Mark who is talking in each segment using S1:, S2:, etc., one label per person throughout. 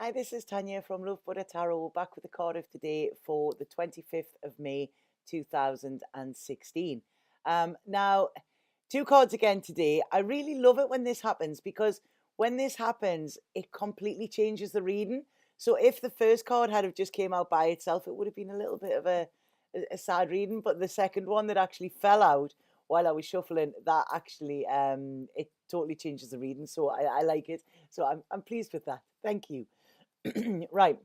S1: Hi, this is Tanya from Love Buddha Tarot, back with the card of today for the 25th of May 2016. Now, two cards again today. I really love it when this happens because when this happens, it completely changes the reading. So if the first card had have just came out by itself, it would have been a little bit of a sad reading. But the second one that actually fell out while I was shuffling, that actually it totally changes the reading. So I like it. So I'm pleased with that. Thank you. Right.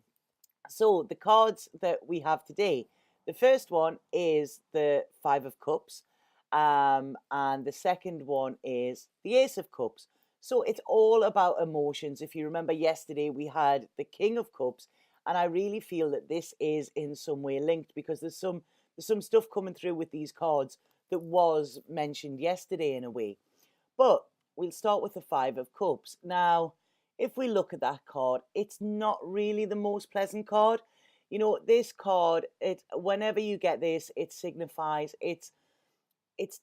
S1: So the cards that we have today, the first one is the Five of Cups, and the second one is the Ace of Cups. So it's all about emotions. If you remember yesterday, we had the King of Cups, and I really feel that this is in some way linked because there's some stuff coming through with these cards that was mentioned yesterday in a way. But we'll start with the Five of Cups. Now, if we look at that card, it's not really the most pleasant card. You know, this card, whenever you get this, it signifies it's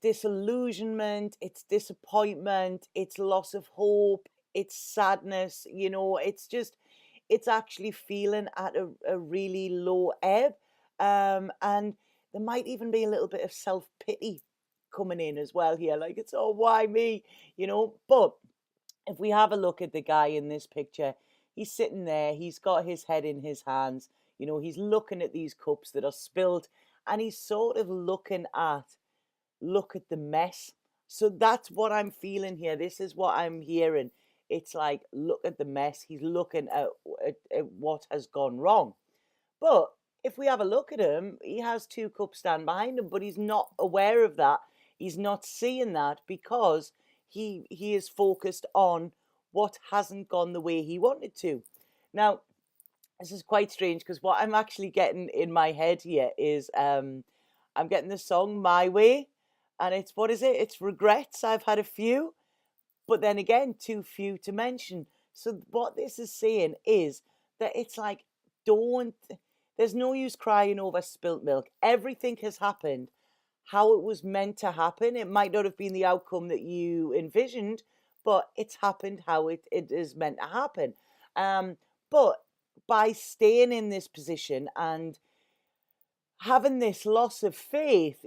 S1: disillusionment, it's disappointment, it's loss of hope, it's sadness, it's actually feeling at a really low ebb. And there might even be a little bit of self-pity coming in as well here. Like, it's, oh, why me? But if we have a look at the guy in this picture, he's sitting there, he's got his head in his hands, he's looking at these cups that are spilled, and he's sort of look at the mess. So that's what I'm feeling here. This is what I'm hearing. It's like, look at the mess. He's looking at what has gone wrong. But if we have a look at him, he has two cups stand behind him, but he's not aware of that. He's not seeing that because he is focused on what hasn't gone the way he wanted to. Now, this is quite strange because what I'm actually getting in my head here is I'm getting the song My Way, and it's, what is it? It's regrets. I've had a few, but then again, too few to mention. So what this is saying is that it's like, there's no use crying over spilt milk. Everything has happened how it was meant to happen. It might not have been the outcome that you envisioned, but it's happened how it is meant to happen. But by staying in this position and having this loss of faith,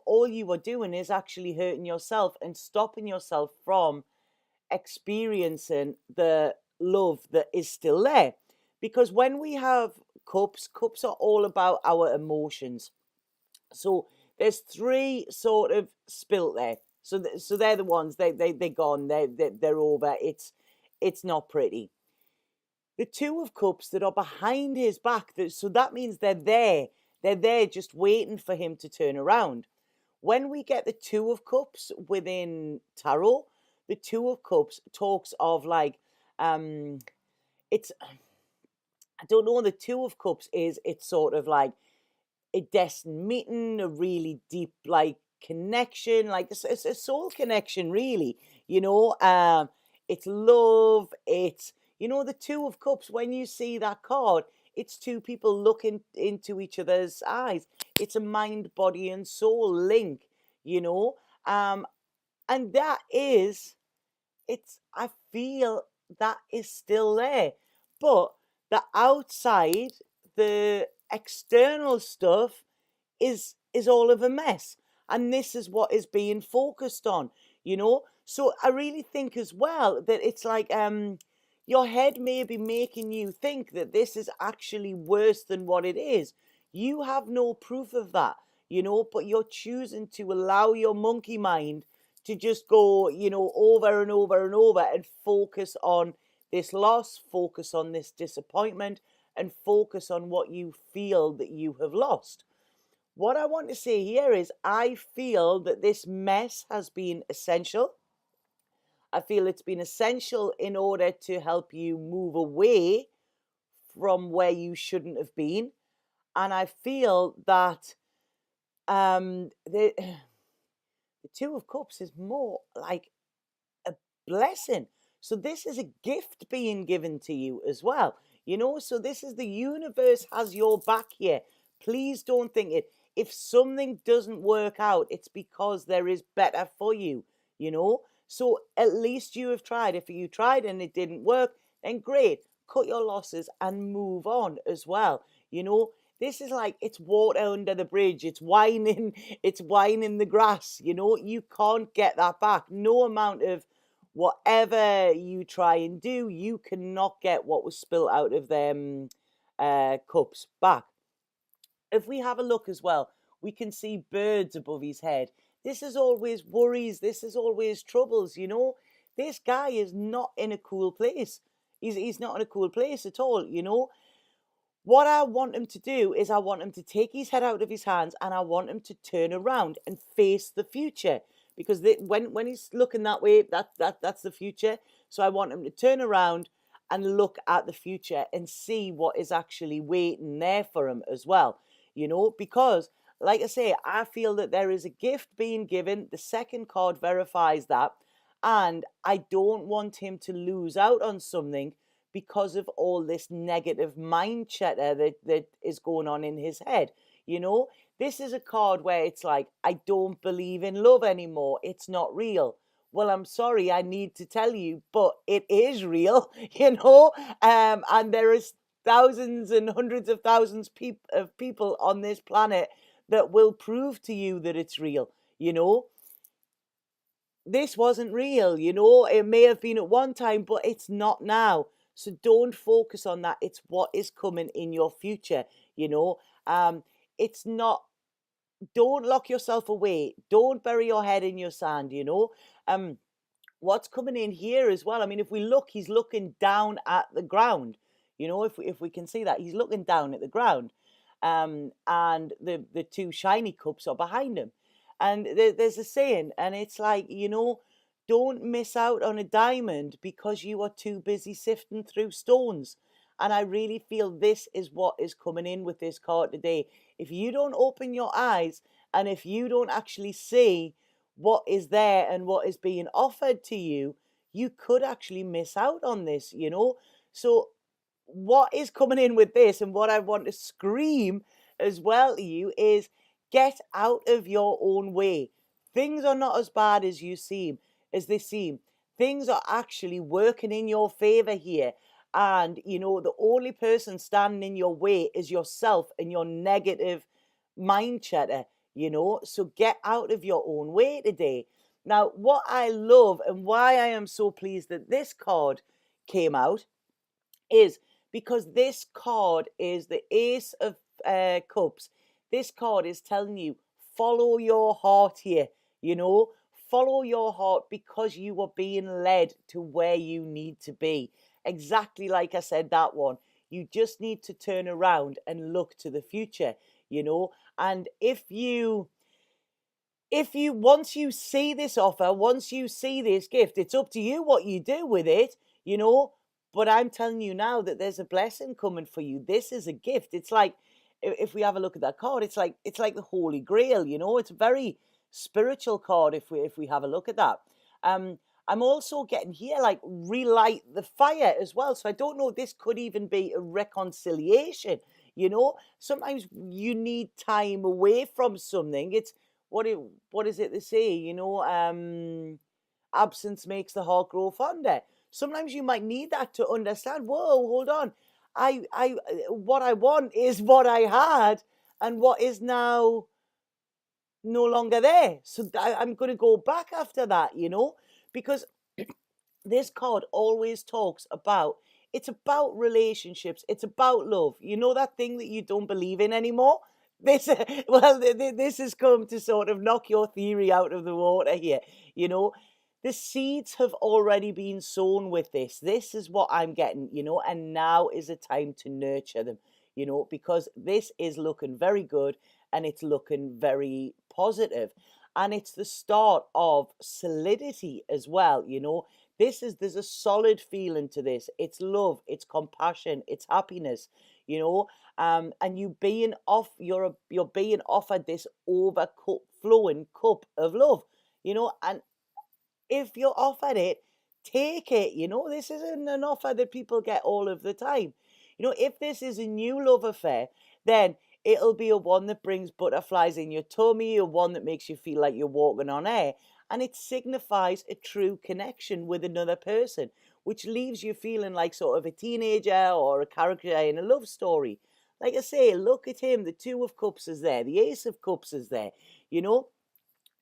S1: all you are doing is actually hurting yourself and stopping yourself from experiencing the love that is still there. Because when we have cups are all about our emotions. So there's three sort of spilt there. So they're the ones, they're gone, they're over. It's not pretty. The Two of Cups that are behind his back, so that means they're there just waiting for him to turn around. When we get the Two of Cups within tarot, the Two of Cups talks of like, it's, I don't know, the Two of Cups it's sort of like a destined meeting, a really deep like connection, like it's a soul connection, really. It's love. It's, the Two of Cups. When you see that card, it's two people looking into each other's eyes. It's a mind, body, and soul link. And that is, I feel that is still there, but the outside, the external stuff is all of a mess, and this is what is being focused on. So I really think as well that it's like, your head may be making you think that this is actually worse than what it is. You have no proof of that, but you're choosing to allow your monkey mind to just go, over and over and over, and focus on this loss, focus on this disappointment, and focus on what you feel that you have lost. What I want to say here is I feel that this mess has been essential. I feel it's been essential in order to help you move away from where you shouldn't have been. And I feel that the Two of Cups is more like a blessing. So this is a gift being given to you as well. So this is, the universe has your back here. Please don't think it. If something doesn't work out, it's because there is better for you, So at least you have tried. If you tried and it didn't work, then great. cut your losses and move on as well. You know, this is like, it's water under the bridge. It's wine in, it's wine in the grass. You know, you can't get that back. No amount of whatever you try and do, you cannot get what was spilt out of them cups back. If we have a look as well, we can see birds above his head. This is always worries. This is always troubles. You know, this guy is not in a cool place. He's not in a cool place at all. You know, what I want him to do is I want him to take his head out of his hands, and I want him to turn around and face the future, because when he's looking that way, that's the future. So I want him to turn around and look at the future and see what is actually waiting there for him as well. You know, because like I say, I feel that there is a gift being given. The second card verifies that. And I don't want him to lose out on something because of all this negative mind chatter that is going on in his head. You know, this is a card where it's like, I don't believe in love anymore. It's not real. Well, I'm sorry, I need to tell you, but it is real, you know, and there is thousands and hundreds of thousands of people on this planet that will prove to you that it's real. You know, this wasn't real, you know, it may have been at one time, but it's not now. So don't focus on that. It's what is coming in your future, you know. It's not, don't lock yourself away. Don't bury your head in your sand, you know. What's coming in here as well. I mean, if we look, he's looking down at the ground. You know, if we can see that, he's looking down at the ground. And the two shiny cups are behind him. And there's a saying, and it's like, you know, don't miss out on a diamond because you are too busy sifting through stones. And I really feel this is what is coming in with this card today. If you don't open your eyes, and if you don't actually see what is there and what is being offered to you, you could actually miss out on this, you know. So what is coming in with this, and what I want to scream as well to you, is get out of your own way. Things are not as bad as they seem. Things are actually working in your favor here. And, you know, the only person standing in your way is yourself and your negative mind chatter, you know. So get out of your own way today. Now, what I love and why I am so pleased that this card came out is because this card is the Ace of Cups. This card is telling you, follow your heart here, you know, follow your heart, because you are being led to where you need to be. Exactly like I said, that one. You just need to turn around and look to the future, you know. And if you once you see this offer, once you see this gift, it's up to you what you do with it, you know. But I'm telling you now that there's a blessing coming for you. This is a gift. It's like, if we have a look at that card, it's like the Holy Grail, you know. It's a very spiritual card if we have a look at that. I'm also getting here, like, relight the fire as well. So I don't know, this could even be a reconciliation, you know. Sometimes you need time away from something. It's what is it they say, you know, absence makes the heart grow fonder. Sometimes you might need that to understand, whoa, hold on, I what I want is what I had, and what is now no longer there. So I'm going to go back after that, you know, because this card always talks about, it's about relationships, it's about love. You know, that thing that you don't believe in anymore. This this has come to sort of knock your theory out of the water here. You know, the seeds have already been sown with this. This is what I'm getting, you know, and now is a time to nurture them, you know, because this is looking very good and it's looking very positive. And it's the start of solidity as well, you know. There's a solid feeling to this. It's love, it's compassion, it's happiness, you know. And you're being offered this overflowing cup of love, you know. And if you're offered it, take it, you know. This isn't an offer that people get all of the time. You know, if this is a new love affair, then it'll be a one that brings butterflies in your tummy, or one that makes you feel like you're walking on air. And it signifies a true connection with another person, which leaves you feeling like sort of a teenager or a character in a love story. Like I say, look at him. The Two of Cups is there. The Ace of Cups is there. You know.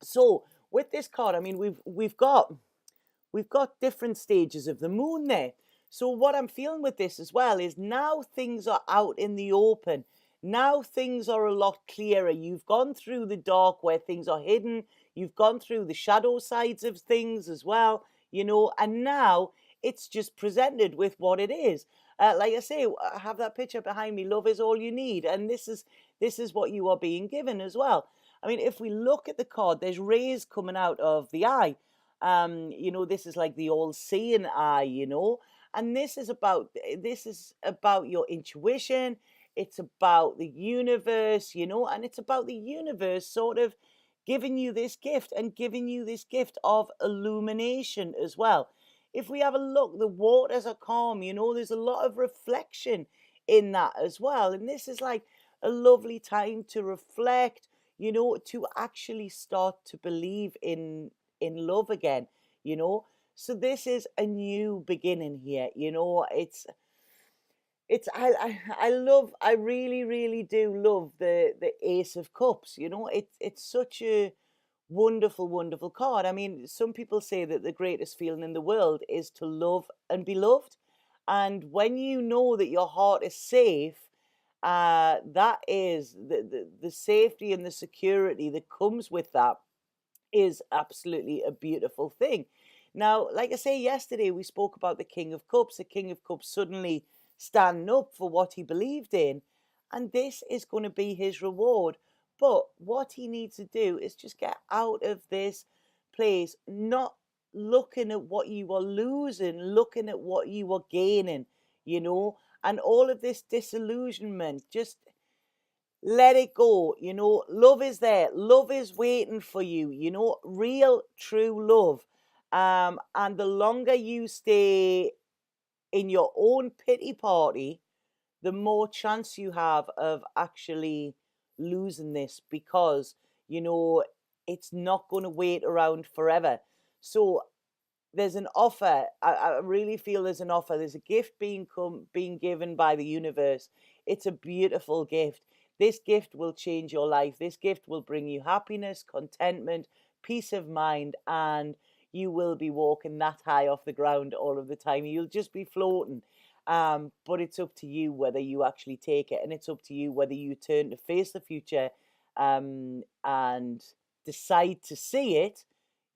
S1: So with this card, I mean, we've got different stages of the moon there. So what I'm feeling with this as well is now things are out in the open. Now things are a lot clearer. You've gone through the dark where things are hidden. You've gone through the shadow sides of things as well, you know, and now it's just presented with what it is. Like I say, I have that picture behind me. Love is all you need. And this is what you are being given as well. I mean, if we look at the card, there's rays coming out of the eye. You know, this is like the all-seeing eye, you know, and this is about your intuition. It's about the universe, you know, and it's about the universe sort of giving you this gift and giving you this gift of illumination as well. If we have a look, the waters are calm, you know, there's a lot of reflection in that as well. And this is like a lovely time to reflect, you know, to actually start to believe in love again, you know. So this is a new beginning here, you know. I really do love the Ace of Cups, you know. It's such a wonderful card. I mean, some people say that the greatest feeling in the world is to love and be loved. And when you know that your heart is safe, that is the safety and the security that comes with that is absolutely a beautiful thing. Now, like I say, yesterday we spoke about the King of Cups. The King of Cups suddenly standing up for what he believed in, and this is going to be his reward. But what he needs to do is just get out of this place, not looking at what you are losing, looking at what you are gaining, you know, and all of this disillusionment. Just let it go, you know. Love is there, love is waiting for you, you know, real true love. And the longer you stay in your own pity party, the more chance you have of actually losing this, because you know it's not going to wait around forever. So there's an offer. I really feel there's an offer. There's a gift being given by the universe. It's a beautiful gift. This gift will change your life. This gift will bring you happiness, contentment, peace of mind, and you will be walking that high off the ground all of the time. You'll just be floating. But it's up to you whether you actually take it, and it's up to you whether you turn to face the future, and decide to see it,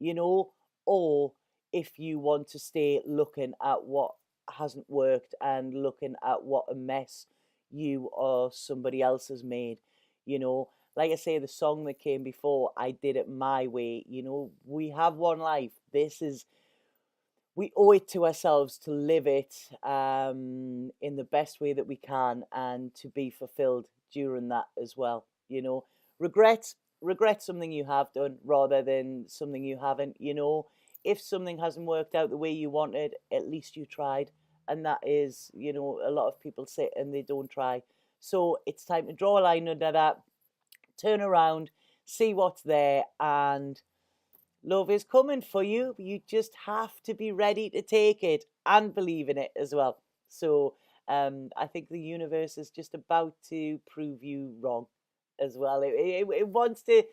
S1: you know, or if you want to stay looking at what hasn't worked and looking at what a mess you or somebody else has made, you know. Like I say, the song that came before, I did it my way, you know. We have one life. We owe it to ourselves to live it in the best way that we can, and to be fulfilled during that as well, you know. Regret something you have done rather than something you haven't, you know. If something hasn't worked out the way you wanted, at least you tried. And that is, you know, a lot of people sit and they don't try. So it's time to draw a line under that, turn around, see what's there, and love is coming for you. You just have to be ready to take it and believe in it as well. So I think the universe is just about to prove you wrong as well. It wants to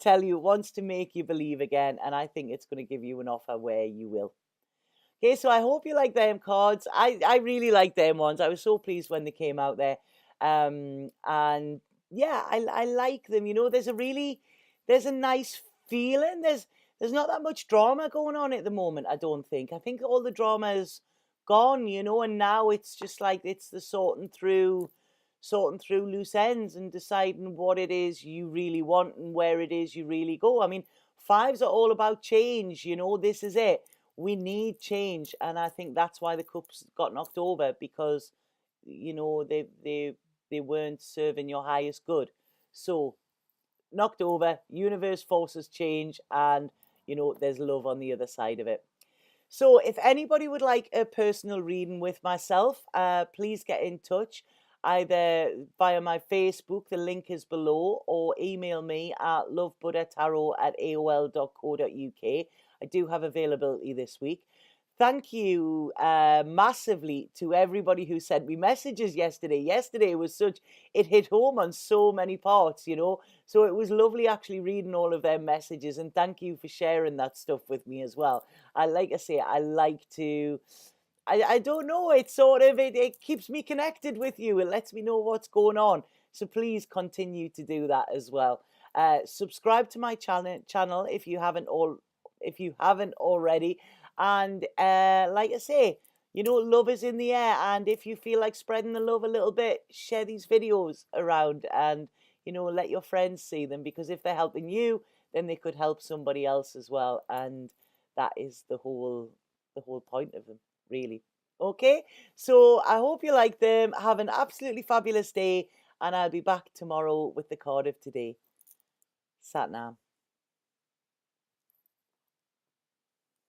S1: tell you, it wants to make you believe again, and I think it's going to give you an offer where you will. Okay, so I hope you like them cards. I really like them ones. I was so pleased when they came out there. And yeah, I like them. You know, there's a nice feeling. There's not that much drama going on at the moment, I don't think. I think all the drama is gone, you know, and now it's just like it's the sorting through loose ends and deciding what it is you really want and where it is you really go. I mean, fives are all about change, you know. This is it. We need change, and I think that's why the cups got knocked over, because you know they weren't serving your highest good. So knocked over, universe forces change, and you know there's love on the other side of it. So if anybody would like a personal reading with myself, please get in touch either via my Facebook, the link is below, or email me at lovebuddhatarot@aol.co.uk. I do have availability this week. thank you massively to everybody who sent me messages yesterday. Yesterday was it hit home on so many parts, you know. So it was lovely actually reading all of their messages, and thank you for sharing that stuff with me as well. Like I say, I like to, I don't know, it's sort of, it keeps me connected with you. It lets me know what's going on. So please continue to do that as well. Subscribe to my channel if you haven't already. And like I say, you know, love is in the air. And if you feel like spreading the love a little bit, share these videos around and, you know, let your friends see them, because if they're helping you, then they could help somebody else as well. And that is the whole point of them, really. Okay, so I hope you like them. Have an absolutely fabulous day, and I'll be back tomorrow with the card of today. Sat Nam.